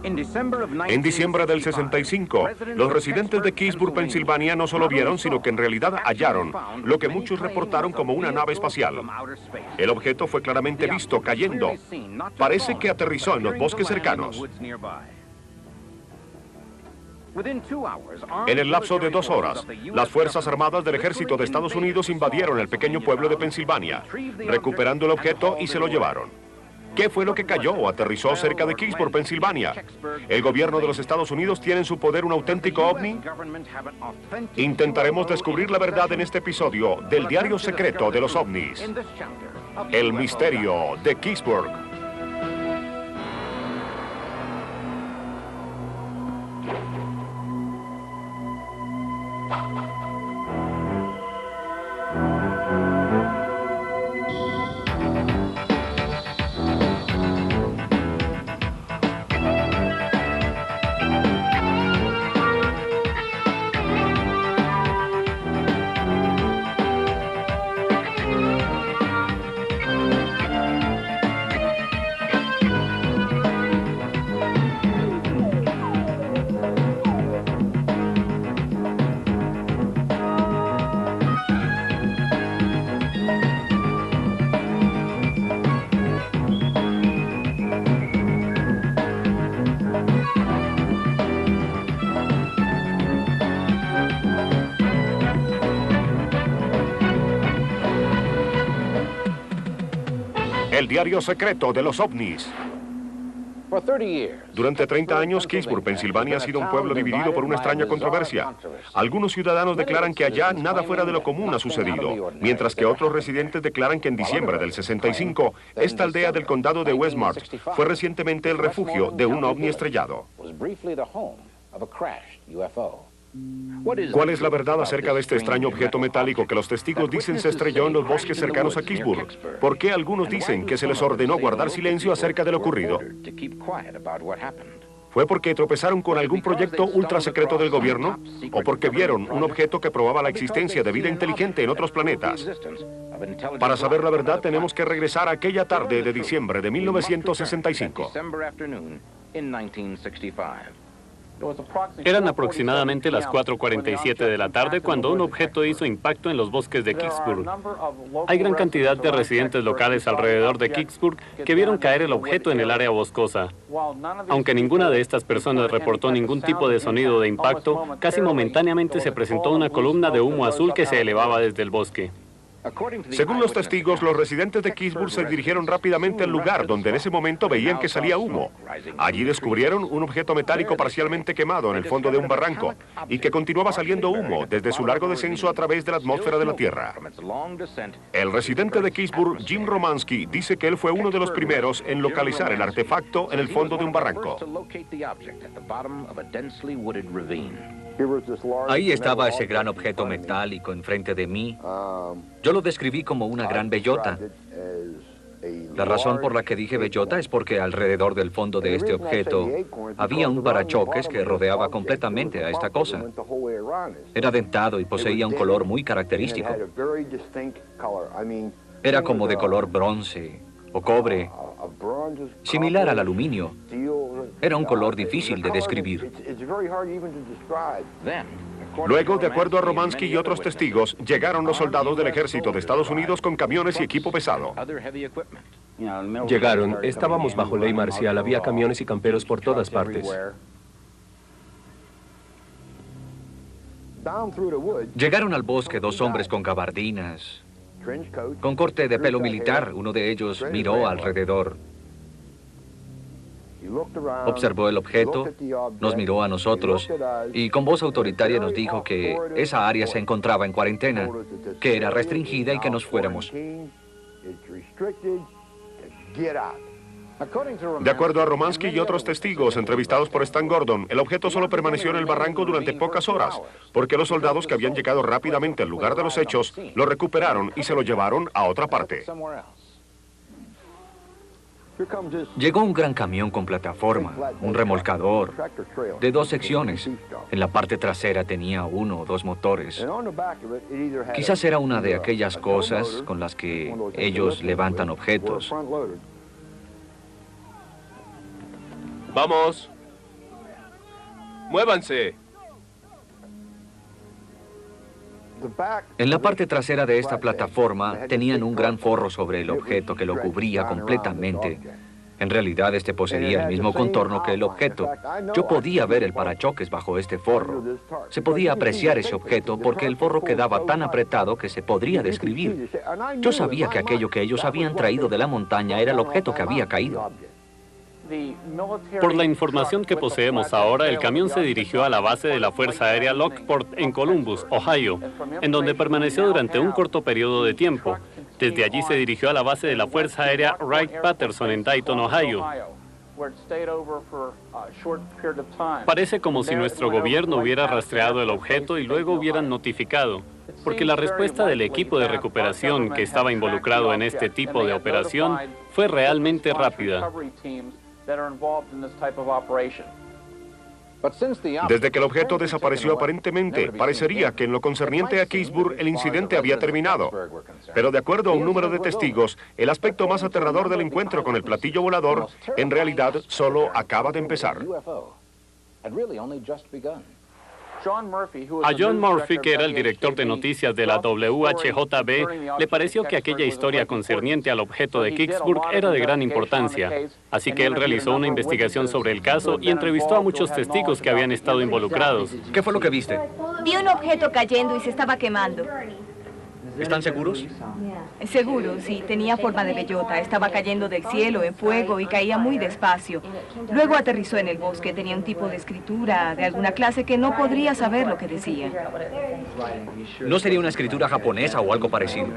En diciembre del 65, los residentes de Keysburg, Pensilvania, no solo vieron, sino que en realidad hallaron lo que muchos reportaron como una nave espacial. El objeto fue claramente visto cayendo. Parece que aterrizó en los bosques cercanos. En el lapso de 2 horas, las Fuerzas Armadas del Ejército de Estados Unidos invadieron el pequeño pueblo de Pensilvania, recuperando el objeto y se lo llevaron. ¿Qué fue lo que cayó o aterrizó cerca de Keysburg, Pensilvania? ¿El gobierno de los Estados Unidos tiene en su poder un auténtico ovni? Intentaremos descubrir la verdad en este episodio del diario secreto de los ovnis. El misterio de Keysburg. El diario secreto de los ovnis. Durante 30 años, Keysburg, Pensilvania, ha sido un pueblo dividido por una extraña controversia. Algunos ciudadanos declaran que allá nada fuera de lo común ha sucedido, mientras que otros residentes declaran que en diciembre del 65, esta aldea del condado de Westmarch fue recientemente el refugio de un ovni estrellado. ¿Cuál es la verdad acerca de este extraño objeto metálico que los testigos dicen se estrelló en los bosques cercanos a Keysburg? ¿Por qué algunos dicen que se les ordenó guardar silencio acerca de lo ocurrido? ¿Fue porque tropezaron con algún proyecto ultra secreto del gobierno? ¿O porque vieron un objeto que probaba la existencia de vida inteligente en otros planetas? Para saber la verdad tenemos que regresar a aquella tarde de diciembre de 1965. Eran aproximadamente las 4:47 de la tarde cuando un objeto hizo impacto en los bosques de Keysburg. Hay gran cantidad de residentes locales alrededor de Keysburg que vieron caer el objeto en el área boscosa. Aunque ninguna de estas personas reportó ningún tipo de sonido de impacto, casi momentáneamente se presentó una columna de humo azul que se elevaba desde el bosque. Según los testigos, los residentes de Keysburg se dirigieron rápidamente al lugar donde en ese momento veían que salía humo. Allí descubrieron un objeto metálico parcialmente quemado en el fondo de un barranco y que continuaba saliendo humo desde su largo descenso a través de la atmósfera de la Tierra. El residente de Keysburg, Jim Romansky, dice que él fue uno de los primeros en localizar el artefacto en el fondo de un barranco. Ahí estaba ese gran objeto metálico enfrente de mí. Yo lo describí como una gran bellota. La razón por la que dije bellota es porque alrededor del fondo de este objeto había un parachoques que rodeaba completamente a esta cosa. Era dentado y poseía un color muy característico. Era como de color bronce o cobre, similar al aluminio. Era un color difícil de describir. Luego, de acuerdo a Romansky y otros testigos, llegaron los soldados del ejército de Estados Unidos con camiones y equipo pesado. Llegaron, estábamos bajo ley marcial, había camiones y camperos por todas partes. Llegaron al bosque 2 hombres con gabardinas, con corte de pelo militar. Uno de ellos miró alrededor. Observó el objeto, nos miró a nosotros y con voz autoritaria nos dijo que esa área se encontraba en cuarentena, que era restringida y que nos fuéramos. De acuerdo a Romansky y otros testigos entrevistados por Stan Gordon, el objeto solo permaneció en el barranco durante pocas horas, porque los soldados que habían llegado rápidamente al lugar de los hechos lo recuperaron y se lo llevaron a otra parte. Llegó un gran camión con plataforma, un remolcador, de 2 secciones. En la parte trasera tenía 1 o 2 motores. Quizás era una de aquellas cosas con las que ellos levantan objetos. Vamos. ¡Muévanse! En la parte trasera de esta plataforma tenían un gran forro sobre el objeto que lo cubría completamente. En realidad, este poseía el mismo contorno que el objeto. Yo podía ver el parachoques bajo este forro. Se podía apreciar ese objeto porque el forro quedaba tan apretado que se podría describir. Yo sabía que aquello que ellos habían traído de la montaña era el objeto que había caído. Por la información que poseemos ahora, el camión se dirigió a la base de la Fuerza Aérea Lockport en Columbus, Ohio, en donde permaneció durante un corto periodo de tiempo. Desde allí se dirigió a la base de la Fuerza Aérea Wright-Patterson en Dayton, Ohio. Parece como si nuestro gobierno hubiera rastreado el objeto y luego hubieran notificado, porque la respuesta del equipo de recuperación que estaba involucrado en este tipo de operación fue realmente rápida. Desde que el objeto desapareció aparentemente, parecería que en lo concerniente a Keysburg el incidente había terminado. Pero de acuerdo a un número de testigos, el aspecto más aterrador del encuentro con el platillo volador, en realidad, solo acaba de empezar. A John Murphy, que era el director de noticias de la WHJB, le pareció que aquella historia concerniente al objeto de Kecksburg era de gran importancia. Así que él realizó una investigación sobre el caso y entrevistó a muchos testigos que habían estado involucrados. ¿Qué fue lo que viste? Vi un objeto cayendo y se estaba quemando. ¿Están seguros? Seguro, sí. Tenía forma de bellota. Estaba cayendo del cielo en fuego y caía muy despacio. Luego aterrizó en el bosque. Tenía un tipo de escritura de alguna clase que no podría saber lo que decía. ¿No sería una escritura japonesa o algo parecido?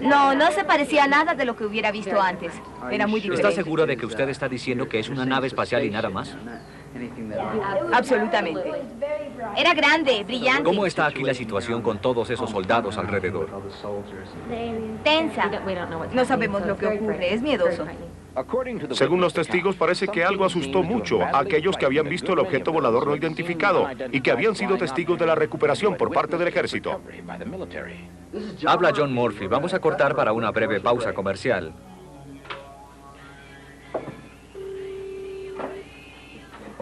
No, no se parecía a nada de lo que hubiera visto antes. Era muy diferente. ¿Está segura de que usted está diciendo que es una nave espacial y nada más? Absolutamente. Era grande, brillante. ¿Cómo está aquí la situación con todos esos soldados alrededor? Tensa. No sabemos lo que ocurre. Es miedoso. Según los testigos, parece que algo asustó mucho a aquellos que habían visto el objeto volador no identificado y que habían sido testigos de la recuperación por parte del ejército. Habla John Murphy. Vamos a cortar para una breve pausa comercial.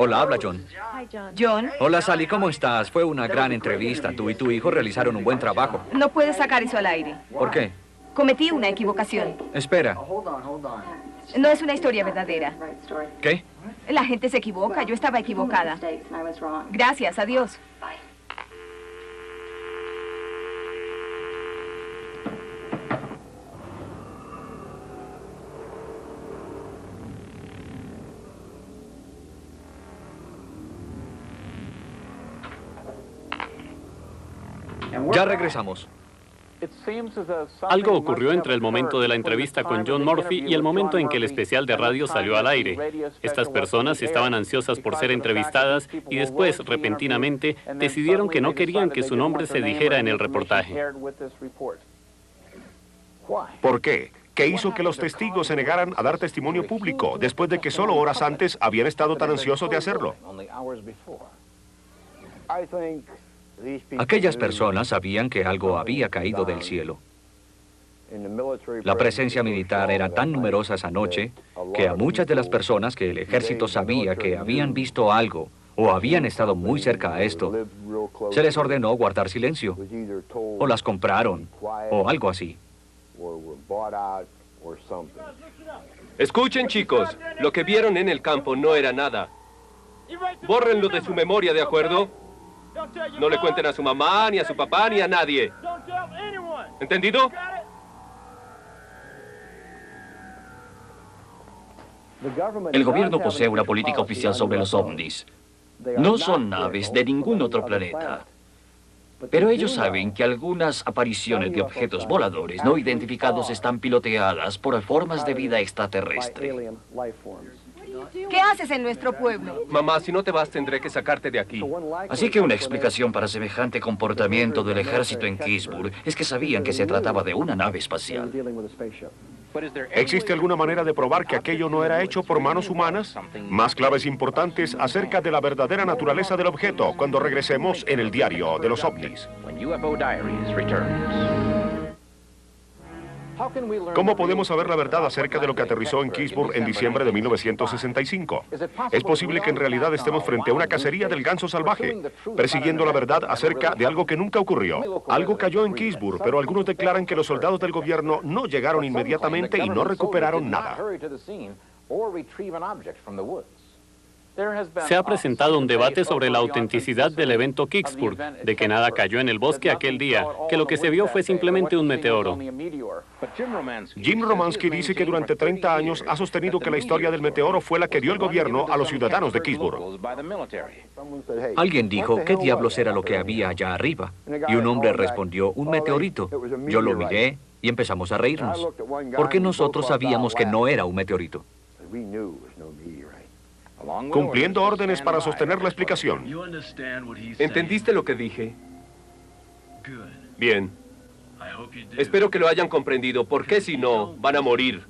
Hola, habla John. John, Hola, Sally, ¿cómo estás? Fue una gran entrevista. Tú y tu hijo realizaron un buen trabajo. no puedes sacar eso al aire. ¿Por qué? Cometí una equivocación. Espera. No es una historia verdadera. ¿Qué? La gente se equivoca. Yo estaba equivocada. Gracias, adiós. Ya regresamos. Algo ocurrió entre el momento de la entrevista con John Murphy y el momento en que el especial de radio salió al aire. Estas personas estaban ansiosas por ser entrevistadas y después, repentinamente, decidieron que no querían que su nombre se dijera en el reportaje. ¿Por qué? ¿Qué hizo que los testigos se negaran a dar testimonio público después de que solo horas antes habían estado tan ansiosos de hacerlo? Aquellas personas sabían que algo había caído del cielo. La presencia militar era tan numerosa esa noche que a muchas de las personas que el ejército sabía que habían visto algo o habían estado muy cerca a esto, se les ordenó guardar silencio, o las compraron, o algo así. Escuchen, chicos, lo que vieron en el campo no era nada. Bórrenlo de su memoria, ¿de acuerdo? No le cuenten a su mamá, ni a su papá, ni a nadie. ¿Entendido? El gobierno posee una política oficial sobre los ovnis. No son naves de ningún otro planeta. Pero ellos saben que algunas apariciones de objetos voladores no identificados están piloteadas por formas de vida extraterrestre. ¿Qué haces en nuestro pueblo? Mamá, si no te vas, tendré que sacarte de aquí. Así que una explicación para semejante comportamiento del ejército en Keysburg es que sabían que se trataba de una nave espacial. ¿Existe alguna manera de probar que aquello no era hecho por manos humanas? Más claves importantes acerca de la verdadera naturaleza del objeto cuando regresemos en el diario de los ovnis. ¿Cómo podemos saber la verdad acerca de lo que aterrizó en Keysburg en diciembre de 1965? Es posible que en realidad estemos frente a una cacería del ganso salvaje, persiguiendo la verdad acerca de algo que nunca ocurrió. Algo cayó en Keysburg, pero algunos declaran que los soldados del gobierno no llegaron inmediatamente y no recuperaron nada. Se ha presentado un debate sobre la autenticidad del evento Keysburg, de que nada cayó en el bosque aquel día, que lo que se vio fue simplemente un meteoro. Jim Romansky dice que durante 30 años ha sostenido que la historia del meteoro fue la que dio el gobierno a los ciudadanos de Keysburg. Alguien dijo, ¿qué diablos era lo que había allá arriba? Y un hombre respondió, un meteorito. Yo lo miré y empezamos a reírnos, porque nosotros sabíamos que no era un meteorito. Cumpliendo órdenes para sostener la explicación. ¿Entendiste lo que dije? Bien. Espero que lo hayan comprendido, porque si no, van a morir.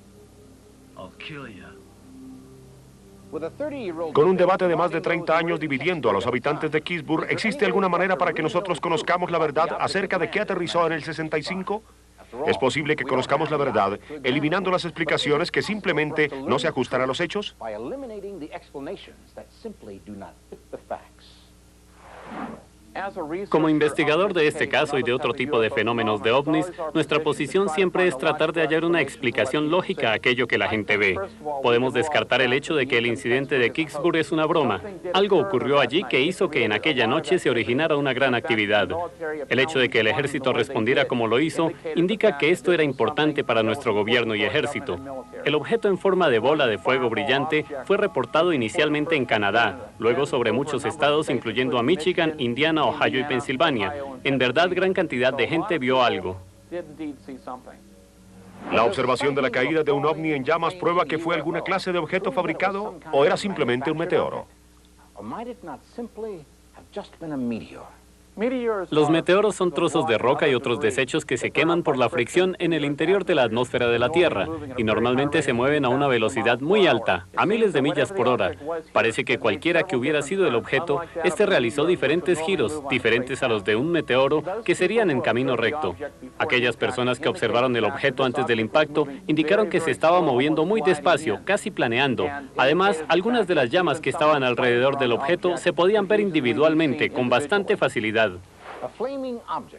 Con un debate de más de 30 años dividiendo a los habitantes de Keysburg, ¿existe alguna manera para que nosotros conozcamos la verdad acerca de qué aterrizó en el 65? ¿Es posible que conozcamos la verdad eliminando las explicaciones que simplemente no se ajustan a los hechos? Como investigador de este caso y de otro tipo de fenómenos de ovnis, nuestra posición siempre es tratar de hallar una explicación lógica a aquello que la gente ve. Podemos descartar el hecho de que el incidente de Keysburg es una broma. Algo ocurrió allí que hizo que en aquella noche se originara una gran actividad. El hecho de que el ejército respondiera como lo hizo indica que esto era importante para nuestro gobierno y ejército. El objeto en forma de bola de fuego brillante fue reportado inicialmente en Canadá, luego sobre muchos estados, incluyendo a Michigan, Indiana, Ohio y Pensilvania. En verdad, gran cantidad de gente vio algo. ¿La observación de la caída de un ovni en llamas prueba que fue alguna clase de objeto fabricado o era simplemente un meteoro? Los meteoros son trozos de roca y otros desechos que se queman por la fricción en el interior de la atmósfera de la Tierra y normalmente se mueven a una velocidad muy alta, a miles de millas por hora. Parece que cualquiera que hubiera sido el objeto, este realizó diferentes giros, diferentes a los de un meteoro, que serían en camino recto. Aquellas personas que observaron el objeto antes del impacto indicaron que se estaba moviendo muy despacio, casi planeando. Además, algunas de las llamas que estaban alrededor del objeto se podían ver individualmente con bastante facilidad.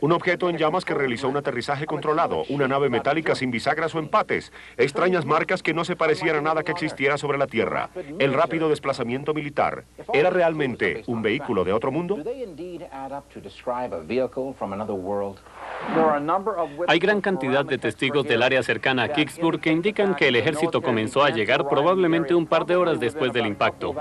Un objeto en llamas que realizó un aterrizaje controlado, una nave metálica sin bisagras o empates, extrañas marcas que no se parecían a nada que existiera sobre la Tierra, el rápido desplazamiento militar. ¿Era realmente un vehículo de otro mundo? Hay gran cantidad de testigos del área cercana a Keysburg que indican que el ejército comenzó a llegar probablemente un par de horas después del impacto.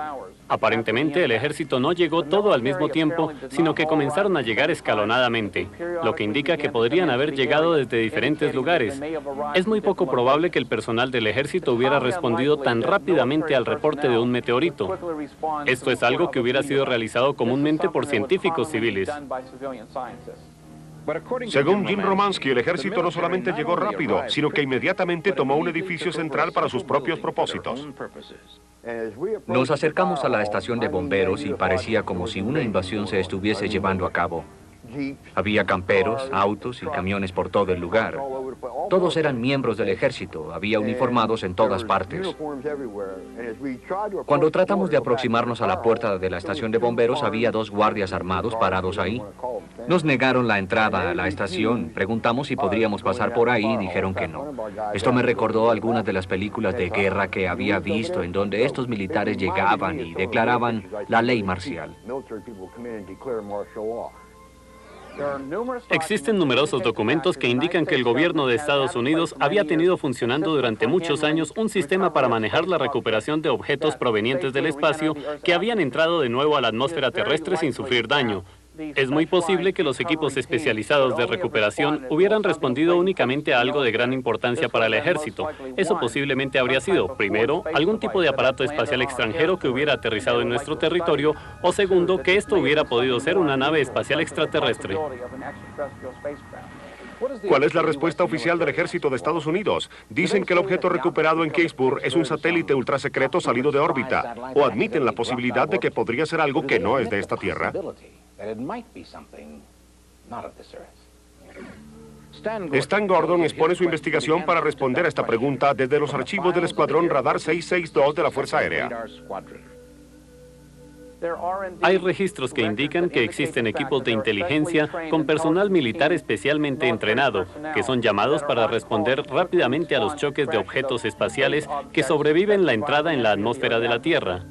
Aparentemente, el ejército no llegó todo al mismo tiempo, sino que comenzaron a llegar escalonadamente, lo que indica que podrían haber llegado desde diferentes lugares. Es muy poco probable que el personal del ejército hubiera respondido tan rápidamente al reporte de un meteorito. Esto es algo que hubiera sido realizado comúnmente por científicos civiles. Según Jim Romansky, el ejército no solamente llegó rápido, sino que inmediatamente tomó un edificio central para sus propios propósitos. Nos acercamos a la estación de bomberos y parecía como si una invasión se estuviese llevando a cabo. Había camperos, autos y camiones por todo el lugar. Todos eran miembros del ejército, había uniformados en todas partes. Cuando tratamos de aproximarnos a la puerta de la estación de bomberos, había 2 guardias armados parados ahí. Nos negaron la entrada a la estación, preguntamos si podríamos pasar por ahí y dijeron que no. Esto me recordó algunas de las películas de guerra que había visto, en donde estos militares llegaban y declaraban la ley marcial. Existen numerosos documentos que indican que el gobierno de Estados Unidos había tenido funcionando durante muchos años un sistema para manejar la recuperación de objetos provenientes del espacio que habían entrado de nuevo a la atmósfera terrestre sin sufrir daño. Es muy posible que los equipos especializados de recuperación hubieran respondido únicamente a algo de gran importancia para el ejército. Eso posiblemente habría sido, primero, algún tipo de aparato espacial extranjero que hubiera aterrizado en nuestro territorio, o segundo, que esto hubiera podido ser una nave espacial extraterrestre. ¿Cuál es la respuesta oficial del ejército de Estados Unidos? Dicen que el objeto recuperado en Keysburg es un satélite ultrasecreto salido de órbita, o admiten la posibilidad de que podría ser algo que no es de esta Tierra. Stan Gordon expone su investigación para responder a esta pregunta desde los archivos del Escuadrón Radar 662 de la Fuerza Aérea. Hay registros que indican que existen equipos de inteligencia con personal militar especialmente entrenado, que son llamados para responder rápidamente a los choques de objetos espaciales que sobreviven la entrada en la atmósfera de la Tierra.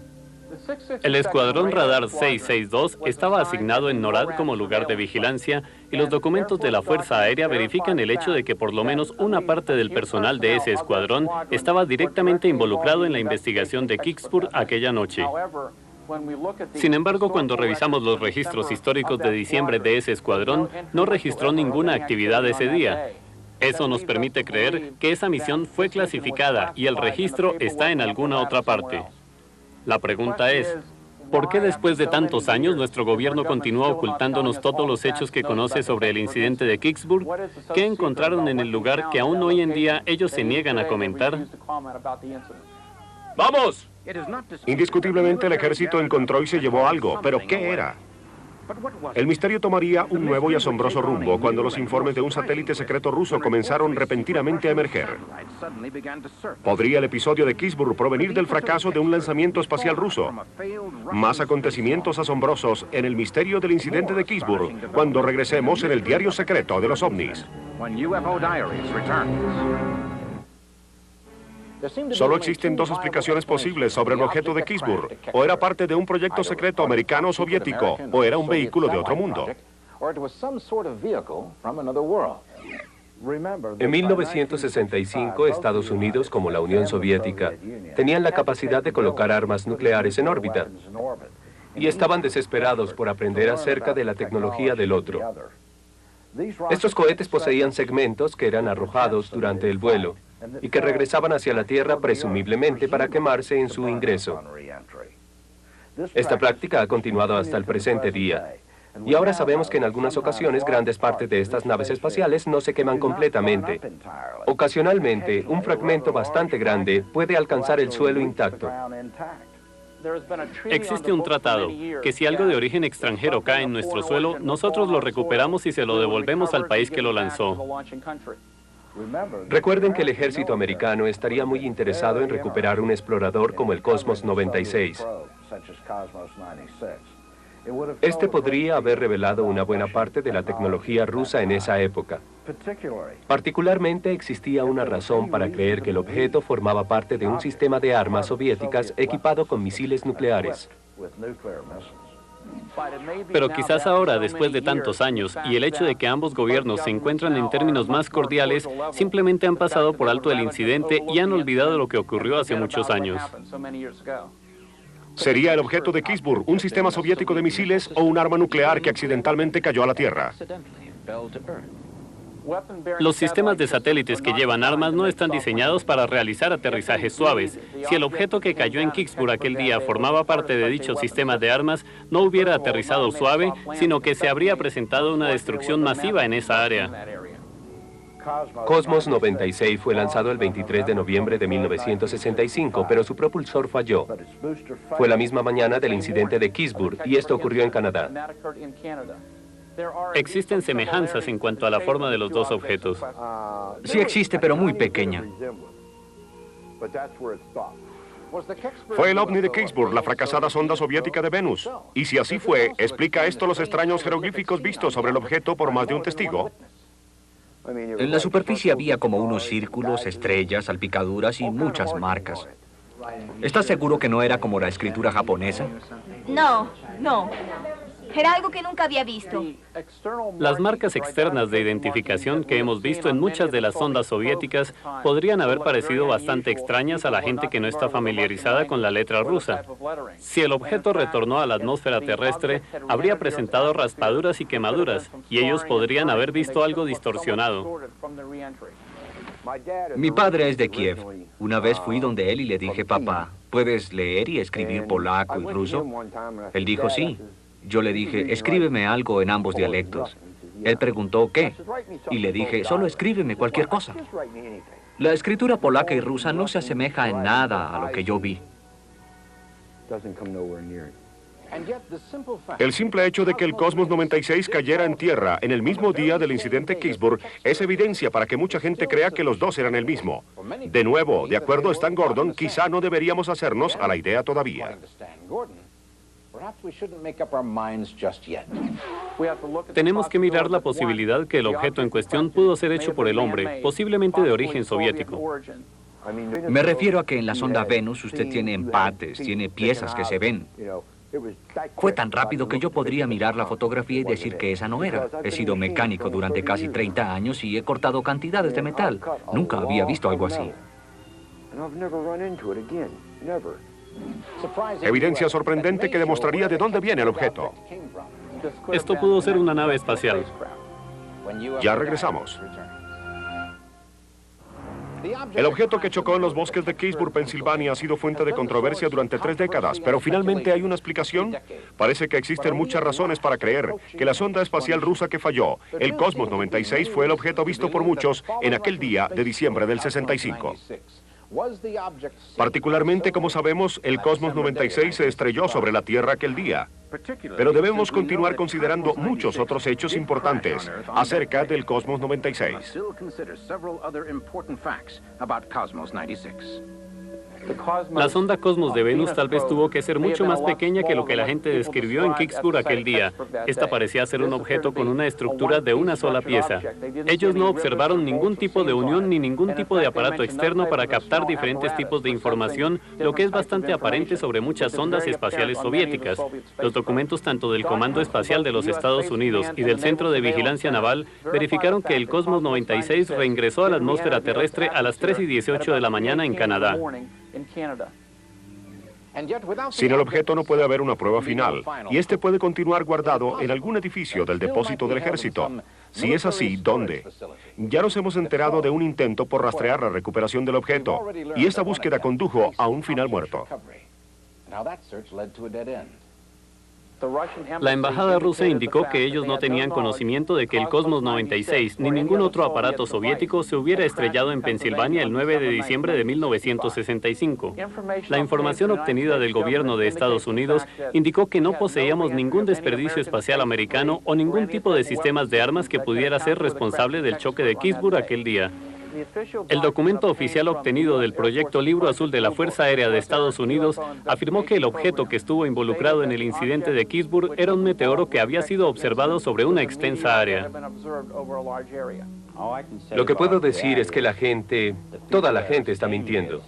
El Escuadrón Radar 662 estaba asignado en NORAD como lugar de vigilancia y los documentos de la Fuerza Aérea verifican el hecho de que por lo menos una parte del personal de ese escuadrón estaba directamente involucrado en la investigación de Kicksburg aquella noche. Sin embargo, cuando revisamos los registros históricos de diciembre de ese escuadrón, no registró ninguna actividad ese día. Eso nos permite creer que esa misión fue clasificada y el registro está en alguna otra parte. La pregunta es, ¿por qué después de tantos años nuestro gobierno continúa ocultándonos todos los hechos que conoce sobre el incidente de Kicksburg? ¿Qué encontraron en el lugar que aún hoy en día ellos se niegan a comentar? ¡Vamos! Indiscutiblemente el ejército encontró y se llevó algo, pero ¿qué era? El misterio tomaría un nuevo y asombroso rumbo cuando los informes de un satélite secreto ruso comenzaron repentinamente a emerger. ¿Podría el episodio de Kicksburg provenir del fracaso de un lanzamiento espacial ruso? Más acontecimientos asombrosos en el misterio del incidente de Kicksburg cuando regresemos en el diario secreto de los ovnis. Solo existen dos explicaciones posibles sobre el objeto de Kicksburg. O era parte de un proyecto secreto americano o soviético, o era un vehículo de otro mundo. En 1965, Estados Unidos, como la Unión Soviética, tenían la capacidad de colocar armas nucleares en órbita y estaban desesperados por aprender acerca de la tecnología del otro. Estos cohetes poseían segmentos que eran arrojados durante el vuelo y que regresaban hacia la Tierra presumiblemente para quemarse en su ingreso. Esta práctica ha continuado hasta el presente día. Y ahora sabemos que en algunas ocasiones grandes partes de estas naves espaciales no se queman completamente. Ocasionalmente, un fragmento bastante grande puede alcanzar el suelo intacto. Existe un tratado que si algo de origen extranjero cae en nuestro suelo, nosotros lo recuperamos y se lo devolvemos al país que lo lanzó. Recuerden que el ejército americano estaría muy interesado en recuperar un explorador como el Cosmos 96. Este podría haber revelado una buena parte de la tecnología rusa en esa época. Particularmente existía una razón para creer que el objeto formaba parte de un sistema de armas soviéticas equipado con misiles nucleares. Pero quizás ahora, después de tantos años, y el hecho de que ambos gobiernos se encuentran en términos más cordiales, simplemente han pasado por alto el incidente y han olvidado lo que ocurrió hace muchos años. ¿Sería el objeto de Kicksburg un sistema soviético de misiles o un arma nuclear que accidentalmente cayó a la Tierra? Los sistemas de satélites que llevan armas no están diseñados para realizar aterrizajes suaves. Si el objeto que cayó en Kicksburg aquel día formaba parte de dichos sistemas de armas, no hubiera aterrizado suave, sino que se habría presentado una destrucción masiva en esa área. Cosmos 96 fue lanzado el 23 de noviembre de 1965, pero su propulsor falló. Fue la misma mañana del incidente de Kicksburg, y esto ocurrió en Canadá. Existen semejanzas en cuanto a la forma de los dos objetos. Sí existe, pero muy pequeña. Fue el ovni de Kicksburg, la fracasada sonda soviética de Venus. Y si así fue, ¿explica esto los extraños jeroglíficos vistos sobre el objeto por más de un testigo? En la superficie había como unos círculos, estrellas, salpicaduras y muchas marcas. ¿Estás seguro que no era como la escritura japonesa? No. Era algo que nunca había visto. Las marcas externas de identificación que hemos visto en muchas de las sondas soviéticas podrían haber parecido bastante extrañas a la gente que no está familiarizada con la letra rusa. Si el objeto retornó a la atmósfera terrestre, habría presentado raspaduras y quemaduras, y ellos podrían haber visto algo distorsionado. Mi padre es de Kiev. Una vez fui donde él y le dije, papá, ¿puedes leer y escribir polaco y ruso? Él dijo, sí. Yo le dije, escríbeme algo en ambos dialectos. Él preguntó, ¿qué? Y le dije, solo escríbeme cualquier cosa. La escritura polaca y rusa no se asemeja en nada a lo que yo vi. El simple hecho de que el Cosmos 96 cayera en tierra en el mismo día del incidente Kingsburg es evidencia para que mucha gente crea que los dos eran el mismo. De nuevo, de acuerdo a Stan Gordon, quizá no deberíamos hacernos a la idea todavía. Tenemos que mirar la posibilidad que el objeto en cuestión pudo ser hecho por el hombre, posiblemente de origen soviético. Me refiero a que en la sonda Venus usted tiene empates, tiene piezas que se ven. Fue tan rápido que yo podría mirar la fotografía y decir que esa no era. He sido mecánico durante casi 30 años y he cortado cantidades de metal. Nunca había visto algo así. Evidencia sorprendente que demostraría de dónde viene el objeto. Esto pudo ser una nave espacial. Ya regresamos. El objeto que chocó en los bosques de Kingsburg, Pensilvania, ha sido fuente de controversia durante 3 décadas, pero finalmente hay una explicación. Parece que existen muchas razones para creer que la sonda espacial rusa que falló, el Cosmos 96, fue el objeto visto por muchos en aquel día de diciembre del 65. Particularmente, como sabemos, el Cosmos 96 se estrelló sobre la Tierra aquel día. Pero debemos continuar considerando muchos otros hechos importantes acerca del Cosmos 96. La sonda Cosmos de Venus tal vez tuvo que ser mucho más pequeña que lo que la gente describió en Kingsburg aquel día. Esta parecía ser un objeto con una estructura de una sola pieza. Ellos no observaron ningún tipo de unión ni ningún tipo de aparato externo para captar diferentes tipos de información, lo que es bastante aparente sobre muchas sondas espaciales soviéticas. Los documentos tanto del Comando Espacial de los Estados Unidos y del Centro de Vigilancia Naval verificaron que el Cosmos 96 reingresó a la atmósfera terrestre a las 3:18 de la mañana en Canadá. Sin el objeto no puede haber una prueba final, y este puede continuar guardado en algún edificio del depósito del ejército. Si es así, ¿dónde? Ya nos hemos enterado de un intento por rastrear la recuperación del objeto, y esta búsqueda condujo a un final muerto. La embajada rusa indicó que ellos no tenían conocimiento de que el Cosmos 96 ni ningún otro aparato soviético se hubiera estrellado en Pensilvania el 9 de diciembre de 1965. La información obtenida del gobierno de Estados Unidos indicó que no poseíamos ningún desperdicio espacial americano o ningún tipo de sistemas de armas que pudiera ser responsable del choque de Kingsburg aquel día. El documento oficial obtenido del proyecto Libro Azul de la Fuerza Aérea de Estados Unidos afirmó que el objeto que estuvo involucrado en el incidente de Kingsburg era un meteoro que había sido observado sobre una extensa área. Lo que puedo decir es que toda la gente está mintiendo.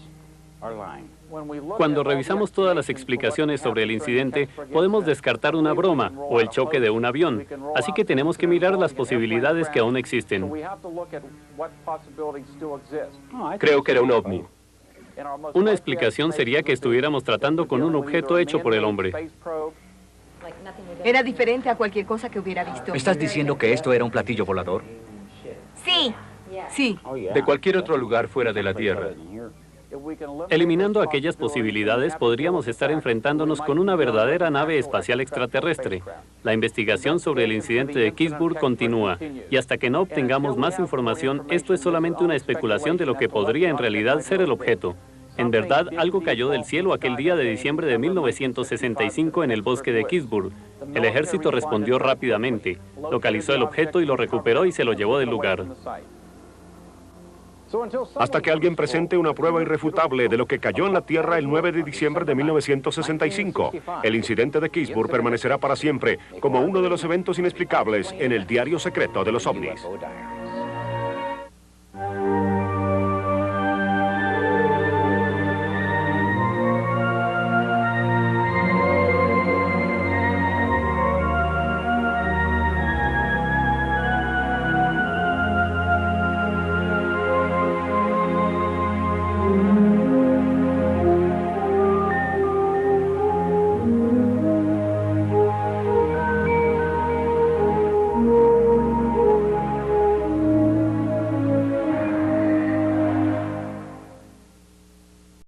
Cuando revisamos todas las explicaciones sobre el incidente, podemos descartar una broma o el choque de un avión, así que tenemos que mirar las posibilidades que aún existen. Creo que era un ovni. Una explicación sería que estuviéramos tratando con un objeto hecho por el hombre. Era diferente a cualquier cosa que hubiera visto. ¿Estás diciendo que esto era un platillo volador? Sí, sí. De cualquier otro lugar fuera de la Tierra. Eliminando aquellas posibilidades, podríamos estar enfrentándonos con una verdadera nave espacial extraterrestre. La investigación sobre el incidente de Kingsburg continúa, y hasta que no obtengamos más información, esto es solamente una especulación de lo que podría en realidad ser el objeto. En verdad, algo cayó del cielo aquel día de diciembre de 1965 en el bosque de Kingsburg. El ejército respondió rápidamente, localizó el objeto y lo recuperó y se lo llevó del lugar. Hasta que alguien presente una prueba irrefutable de lo que cayó en la Tierra el 9 de diciembre de 1965, el incidente de Kingsburg permanecerá para siempre como uno de los eventos inexplicables en el diario secreto de los ovnis.